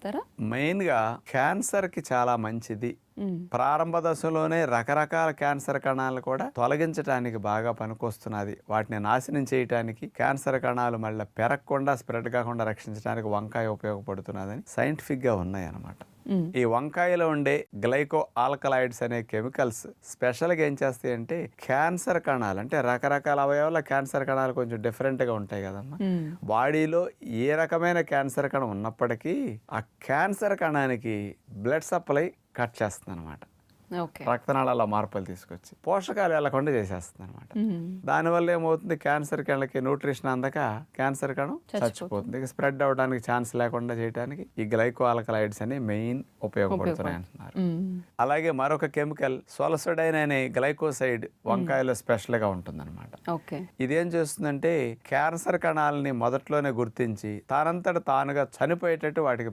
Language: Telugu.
చెప్తారా? మెయిన్గా క్యాన్సర్కి చాలా మంచిది. ప్రారంభ దశలోనే రకరకాల క్యాన్సర్ కణాలు కూడా తొలగించడానికి బాగా పనికొస్తున్నది. వాటిని నాశనం చేయడానికి, క్యాన్సర్ కణాలు మళ్ళీ పెరగకుండా స్ప్రెడ్ కాకుండా రక్షించడానికి వంకాయ ఉపయోగపడుతున్నదని సైంటిఫిక్గా ఉన్నాయన్నమాట. ఈ వంకాయలో ఉండే గ్లైకో ఆల్కలాయిడ్స్ అనే కెమికల్స్ స్పెషల్గా ఏం చేస్తాయి అంటే క్యాన్సర్ కణాలు, అంటే రకరకాల అవయవాల క్యాన్సర్ కణాలు కొంచెం డిఫరెంట్గా ఉంటాయి కదమ్మా. బాడీలో ఏ రకమైన క్యాన్సర్ కణం ఉన్నప్పటికీ ఆ క్యాన్సర్ కణానికి బ్లడ్ సప్లై కట్ చేస్తుంది అనమాట. రక్తనాళాల మార్పులు తీసుకొచ్చి పోషకాలు వెళ్లకుండా చేసేస్తుంది అనమాట. దానివల్ల ఏమవుతుంది, క్యాన్సర్ కణకి న్యూట్రిషన్ అందక క్యాన్సర్ కణం చచ్చిపోతుంది. ఇక స్ప్రెడ్ అవడానికి ఛాన్స్ లేకుండా చేయడానికి ఈ గ్లైకో ఆల్కలాయిడ్స్ అని మెయిన్ ఉపయోగపడుతున్నాయి అంటున్నారు. అలాగే మరొక కెమికల్ సోలసోడైన్ అనే గ్లైకోసైడ్ వంకాయలో స్పెషల్ గా ఉంటుంది అనమాట. ఇదేం చేస్తుందంటే క్యాన్సర్ కణాలని మొదట్లోనే గుర్తించి తానంతట తానుగా చనిపోయేటట్టు వాటికి